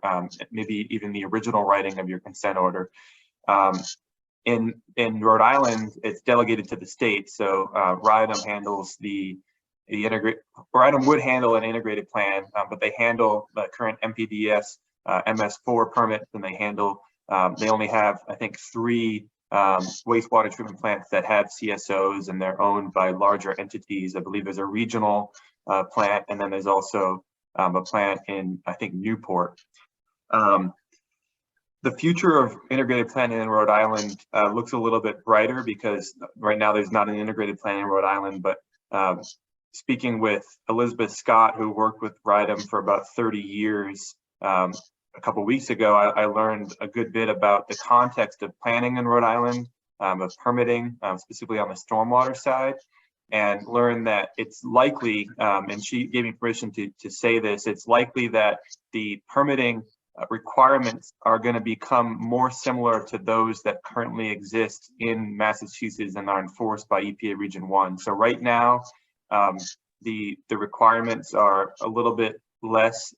Speaker 2: maybe even the original writing of your consent order. In Rhode Island, it's delegated to the state, so RIDEM handles the RIDEM would handle an integrated plan, but they handle the current MPDS MS4 permits, and they only have, I think, 3 wastewater treatment plants that have CSOs, and they're owned by larger entities. I believe there's a regional plant, and then there's also a plant in, I think, Newport. The future of integrated planning in Rhode Island looks a little bit brighter because right now there's not an integrated plan in Rhode Island, but speaking with Elizabeth Scott, who worked with RIDEM for about 30 years, a couple of weeks ago, I learned a good bit about the context of planning in Rhode Island, of permitting, specifically on the stormwater side, and learned that it's likely, and she gave me permission to say this, it's likely that the permitting requirements are going to become more similar to those that currently exist in Massachusetts and are enforced by EPA Region 1. So right now, the requirements are a little bit less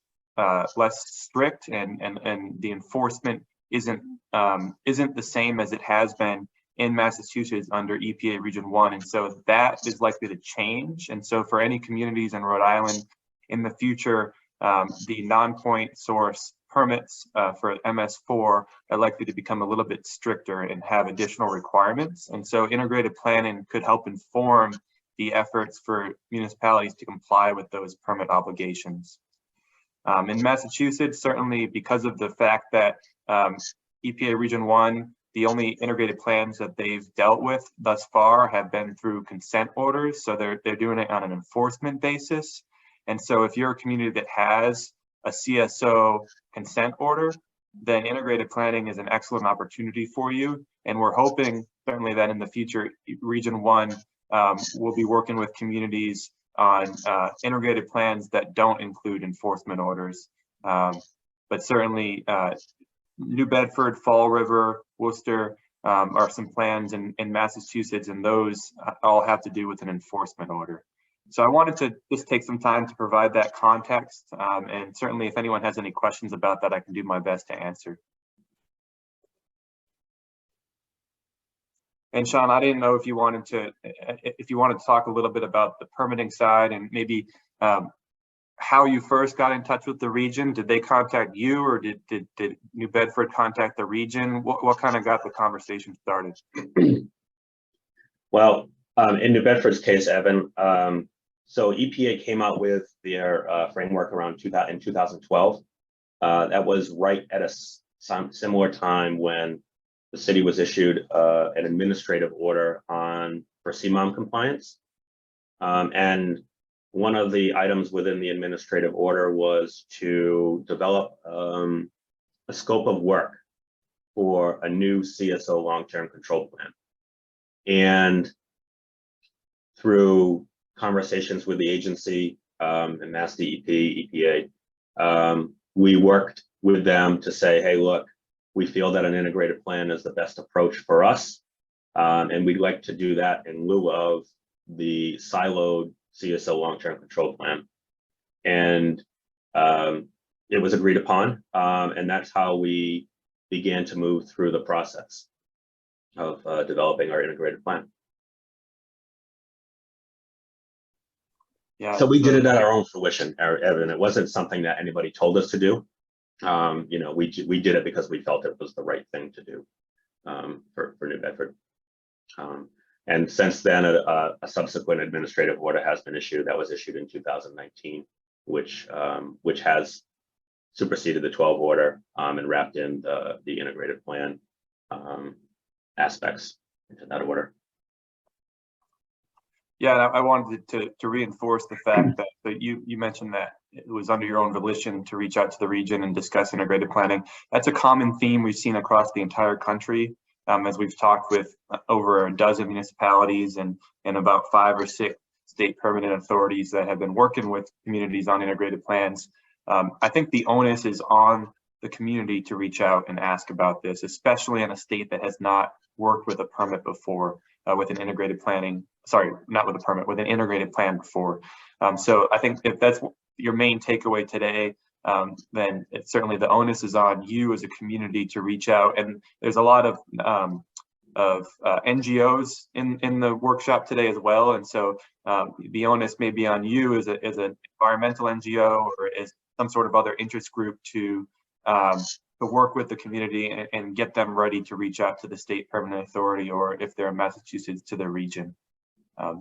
Speaker 2: strict, and the enforcement isn't the same as it has been in Massachusetts under EPA Region 1, and so that is likely to change. And so for any communities in Rhode Island in the future, the non-point source permits for MS4 are likely to become a little bit stricter and have additional requirements. And so integrated planning could help inform the efforts for municipalities to comply with those permit obligations. In Massachusetts, certainly because of the fact that EPA Region 1, the only integrated plans that they've dealt with thus far have been through consent orders. So they're doing it on an enforcement basis. And so if you're a community that has a CSO consent order, then integrated planning is an excellent opportunity for you. And we're hoping certainly that in the future, Region 1 will be working with communities on integrated plans that don't include enforcement orders. But certainly New Bedford, Fall River, Worcester are some plans in Massachusetts, and those all have to do with an enforcement order. So I wanted to just take some time to provide that context, and certainly if anyone has any questions about that, I can do my best to answer. And Sean, I didn't know if you wanted to talk a little bit about the permitting side and maybe how you first got in touch with the region. Did they contact you, or did New Bedford contact the region? What kind of got the conversation started?
Speaker 3: Well, in New Bedford's case, Evan, so EPA came out with their framework around in 2012. That was right at a similar time when the city was issued an administrative order for CMOM compliance. And one of the items within the administrative order was to develop a scope of work for a new CSO long-term control plan. And through conversations with the agency and Mass DEP, EPA, we worked with them to say, hey, look, we feel that an integrated plan is the best approach for us. And we'd like to do that in lieu of the siloed CSO long-term control plan. And it was agreed upon. And that's how we began to move through the process of developing our integrated plan.
Speaker 2: Yeah.
Speaker 3: So we did it at our own fruition, Evan. It wasn't something that anybody told us to do. You know, we did it because we felt it was the right thing to do for New Bedford. And since then, a subsequent administrative order has been issued. That was issued in 2019, which has superseded the 12 order and wrapped in the integrated plan aspects into that order.
Speaker 2: Yeah, I wanted to reinforce the fact that you mentioned that it was under your own volition to reach out to the region and discuss integrated planning. That's a common theme we've seen across the entire country, as we've talked with over a dozen municipalities and about 5 or 6 state permanent authorities that have been working with communities on integrated plans. I think the onus is on the community to reach out and ask about this, especially in a state that has not worked with a permit before, with an integrated planning. Sorry, not with a permit, with an integrated plan before. So I think if that's your main takeaway today, then it's certainly the onus is on you as a community to reach out. And there's a lot of NGOs in the workshop today as well. And so the onus may be on you as an environmental NGO or as some sort of other interest group to work with the community and get them ready to reach out to the state permanent authority, or if they're in Massachusetts, to the region.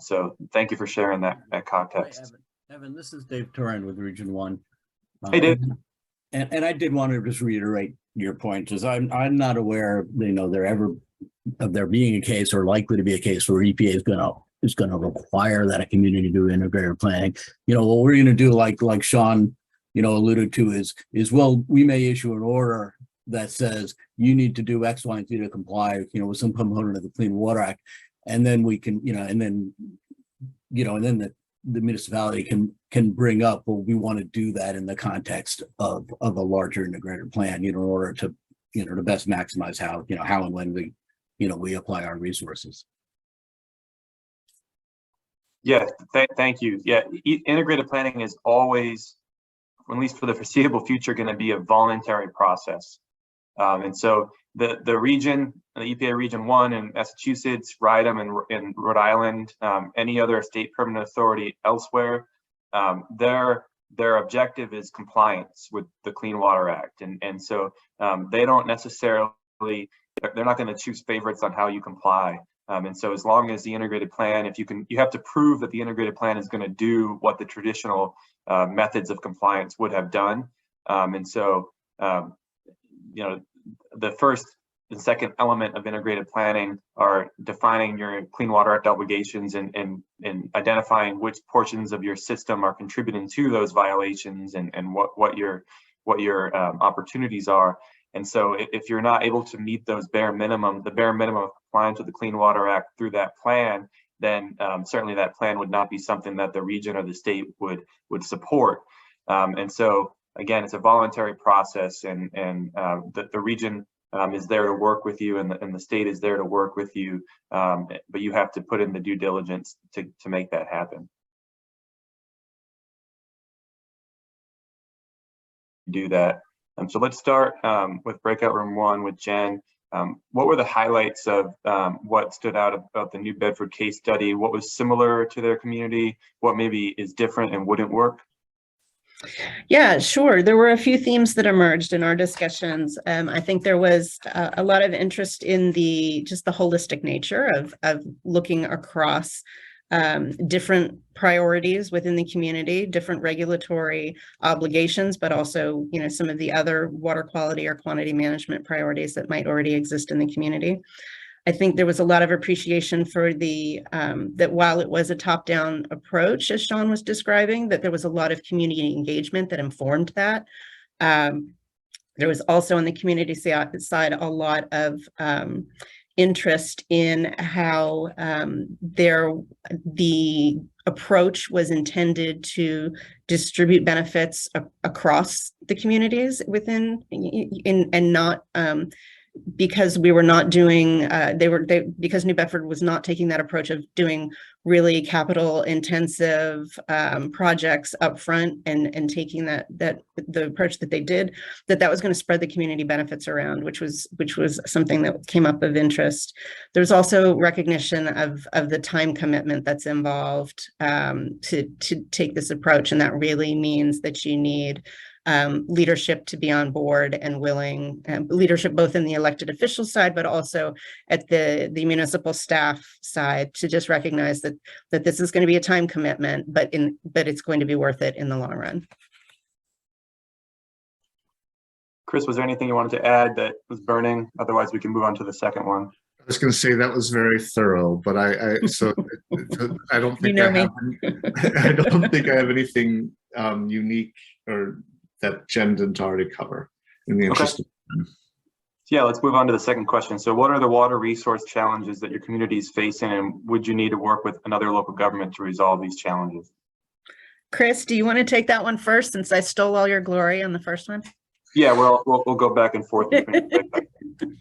Speaker 2: So thank you for sharing that context.
Speaker 4: Hi, Evan, this is Dave Turin with Region 1.
Speaker 2: Hey, Dave.
Speaker 4: And I did want to just reiterate your point, because I'm not aware, you know, there being a case or likely to be a case where EPA is going to require that a community do integrated planning. You know, what we're going to do, like Sean, you know, alluded to, is well, we may issue an order that says you need to do X, Y, and Z to comply, you know, with some component of the Clean Water Act. And then we can, you know, and then the municipality can bring up, well, we want to do that in the context of a larger integrated plan, you know, in order to, you know, to best maximize how and when we, you know, we apply our resources.
Speaker 2: Yeah, thank you. Yeah, integrated planning is always, at least for the foreseeable future, going to be a voluntary process. And so the region, the EPA Region 1 in Massachusetts, RIDEM in Rhode Island, any other state permanent authority elsewhere, their objective is compliance with the Clean Water Act. And so they don't necessarily, they're not going to choose favorites on how you comply. And so as long as the integrated plan, you have to prove that the integrated plan is going to do what the traditional methods of compliance would have done. And so, you know, the first and second element of integrated planning are defining your Clean Water Act obligations and identifying which portions of your system are contributing to those violations and what your opportunities are. And so if you're not able to meet those the bare minimum of compliance with the Clean Water Act through that plan, then certainly that plan would not be something that the region or the state would support. And so again, it's a voluntary process, and the region is there to work with you, and the state is there to work with you, but you have to put in the due diligence to make that happen. do that. So let's start with breakout room 1 with Jen. What were the highlights of what stood out about the New Bedford case study? What was similar to their community? What maybe is different and wouldn't work?
Speaker 5: Yeah, sure. There were a few themes that emerged in our discussions. I think there was a lot of interest in just the holistic nature of looking across different priorities within the community, different regulatory obligations, but also, some of the other water quality or quantity management priorities that might already exist in the community. I think there was a lot of appreciation for that while it was a top-down approach, as Sean was describing, that there was a lot of community engagement that informed that. There was also on the community side a lot of interest in how the approach was intended to distribute benefits across the communities within, and not because we were not doing, because New Bedford was not taking that approach of doing really capital intensive projects upfront and taking the approach that they did, that was going to spread the community benefits around, which was something that came up of interest. There's also recognition of the time commitment that's involved to take this approach, and that really means that you need leadership to be on board and willing, leadership both in the elected official side, but also at the municipal staff side, to just recognize that this is going to be a time commitment, but it's going to be worth it in the long run.
Speaker 2: Chris, was there anything you wanted to add that was burning? Otherwise, we can move on to the second one.
Speaker 6: I was going to say that was very thorough, but I don't think I don't think I have anything unique or that Jen didn't already cover in the interest of time.
Speaker 2: Yeah, let's move on to the second question. So what are the water resource challenges that your community is facing, and would you need to work with another local government to resolve these challenges?
Speaker 5: Chris, do you want to take that one first, since I stole all your glory on the first one?
Speaker 2: Yeah, we'll go back and forth between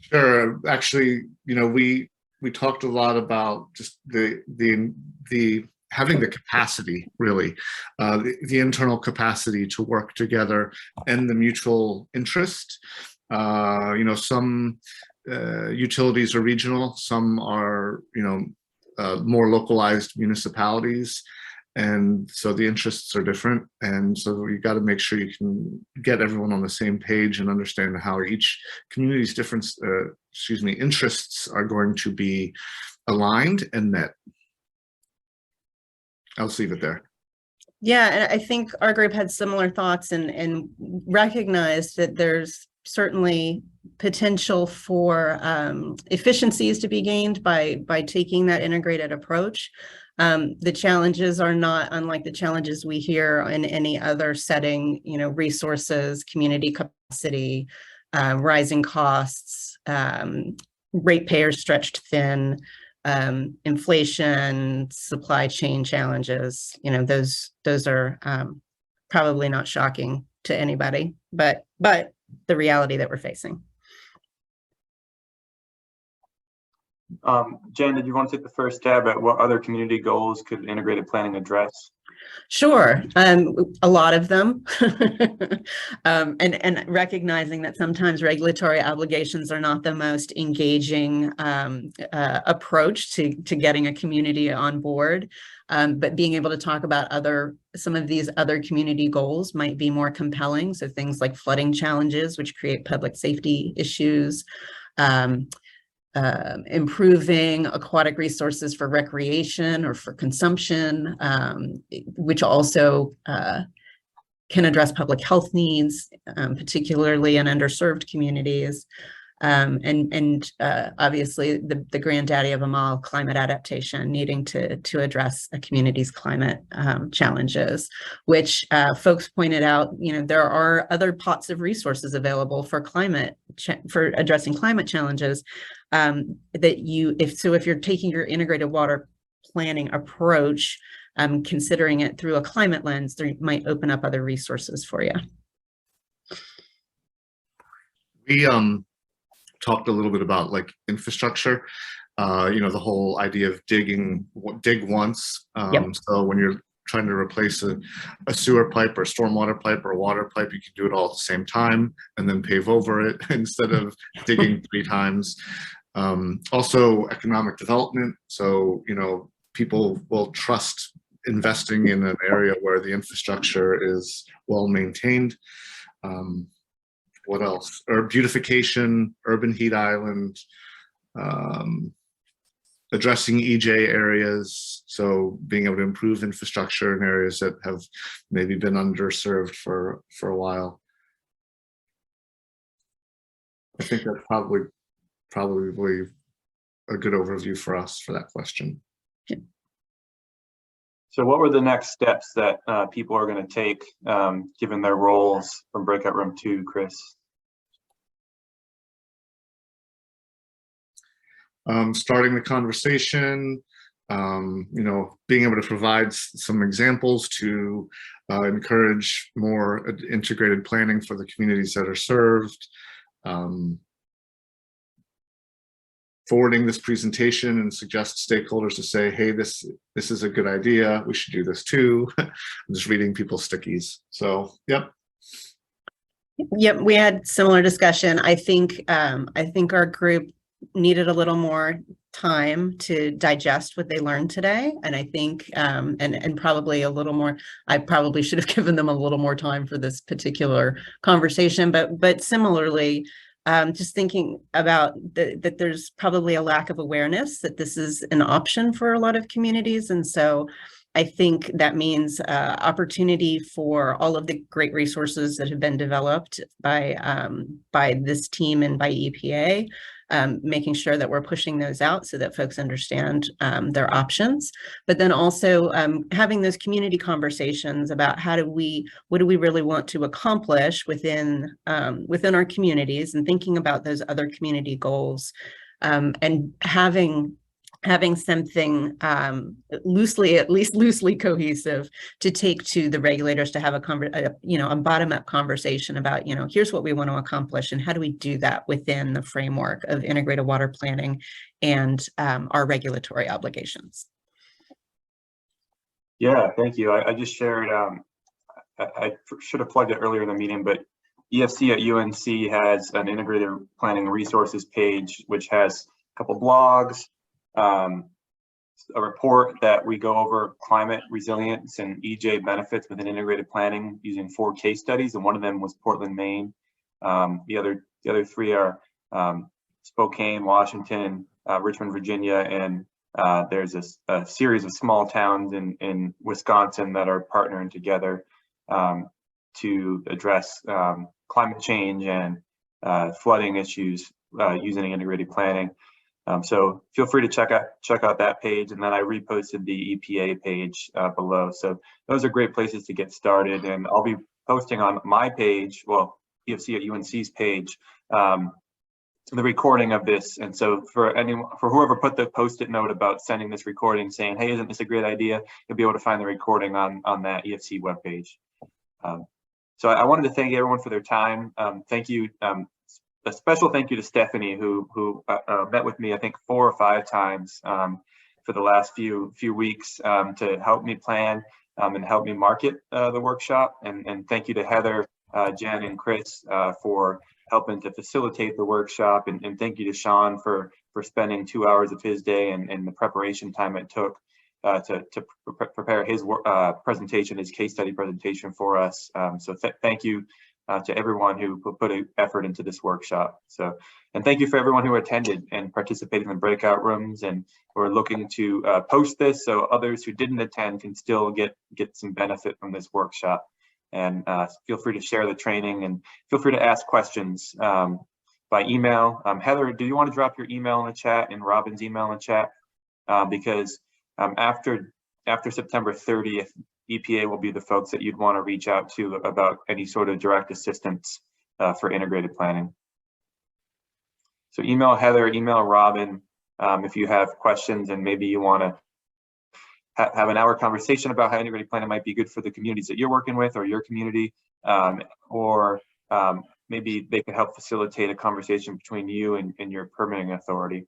Speaker 6: Sure. Actually, we talked a lot about just the having the capacity, really, the internal capacity to work together and the mutual interest. Some utilities are regional, some are, more localized municipalities. And so the interests are different. And so you got to make sure you can get everyone on the same page and understand how each community's different, interests are going to be aligned and met. I'll just leave it there.
Speaker 5: Yeah, and I think our group had similar thoughts and recognized that there's certainly potential for efficiencies to be gained by taking that integrated approach. The challenges are not unlike the challenges we hear in any other setting, resources, community capacity, rising costs, ratepayers stretched thin, inflation, supply chain challenges. Those are probably not shocking to anybody, but the reality that we're facing.
Speaker 2: Jen, did you want to take the first stab at what other community goals could integrated planning address?
Speaker 5: Sure, a lot of them, and recognizing that sometimes regulatory obligations are not the most engaging approach to getting a community on board, but being able to talk about some of these other community goals might be more compelling. So things like flooding challenges, which create public safety issues, improving aquatic resources for recreation or for consumption, which also can address public health needs, particularly in underserved communities. And obviously the granddaddy of them all, climate adaptation, needing to address a community's climate challenges, which folks pointed out, there are other pots of resources available for for addressing climate challenges, if you're taking your integrated water planning approach, considering it through a climate lens, there might open up other resources for you.
Speaker 6: We talked a little bit about like infrastructure, the whole idea of dig once.
Speaker 5: Yep.
Speaker 6: So when you're trying to replace a sewer pipe or stormwater pipe or a water pipe. You can do it all at the same time and then pave over it instead of digging 3 times. Also economic development. So, you know, people will trust investing in an area where the infrastructure is well maintained. What else? Or beautification, urban heat island, addressing EJ areas. So being able to improve infrastructure in areas that have maybe been underserved for a while. I think that's probably a good overview for us for that question.
Speaker 2: So what were the next steps that people are going to take given their roles from breakout room 2, Chris?
Speaker 6: Starting the conversation, you know, being able to provide some examples to encourage more integrated planning for the communities that are served. Forwarding this presentation and suggest stakeholders to say, hey, this is a good idea. We should do this too. I'm just reading people's stickies. So, yep.
Speaker 5: Yep, we had similar discussion. I think our group needed a little more time to digest what they learned today. And I think, and probably a little more, I probably should have given them a little more time for this particular conversation, but similarly, just thinking about that there's probably a lack of awareness that this is an option for a lot of communities. And so I think that means opportunity for all of the great resources that have been developed by this team and by EPA, making sure that we're pushing those out so that folks understand their options, but then also having those community conversations about what do we really want to accomplish within our communities, and thinking about those other community goals, and having something loosely cohesive to take to the regulators to have a bottom-up conversation about, here's what we want to accomplish and how do we do that within the framework of integrated water planning and our regulatory obligations.
Speaker 2: Yeah, thank you. I just shared, I should have plugged it earlier in the meeting, but EFC at UNC has an integrated planning resources page, which has a couple blogs, a report that we go over climate resilience and EJ benefits within integrated planning using 4 case studies, and one of them was Portland, Maine. The other 3 are Spokane, Washington, Richmond, Virginia, and there's a series of small towns in Wisconsin that are partnering together to address climate change and flooding issues using integrated planning. So feel free to check out that page, and then I reposted the EPA page below. So those are great places to get started, and I'll be posting on my page, well, EFC at UNC's page, the recording of this. And so for whoever put the post-it note about sending this recording saying, hey, isn't this a great idea, you'll be able to find the recording on that EFC webpage. So I wanted to thank everyone for their time. Thank you. A special thank you to Stephanie, who met with me, I think 4 or 5 times for the last few weeks to help me plan and help me market the workshop. And thank you to Heather, Jen, and Chris for helping to facilitate the workshop. And thank you to Sean for spending 2 hours of his day and the preparation time it took to prepare his presentation, his case study presentation for us. So thank you to everyone who put an effort into this workshop. So, and thank you for everyone who attended and participated in the breakout rooms, and we're looking to post this so others who didn't attend can still get some benefit from this workshop. And feel free to share the training, and feel free to ask questions by email. Heather, do you want to drop your email in the chat and Robin's email in the chat? Because after September 30th, EPA will be the folks that you'd want to reach out to about any sort of direct assistance for integrated planning. So email Heather, email Robin if you have questions, and maybe you want to have an hour conversation about how integrated planning might be good for the communities that you're working with or your community, or maybe they can help facilitate a conversation between you and your permitting authority.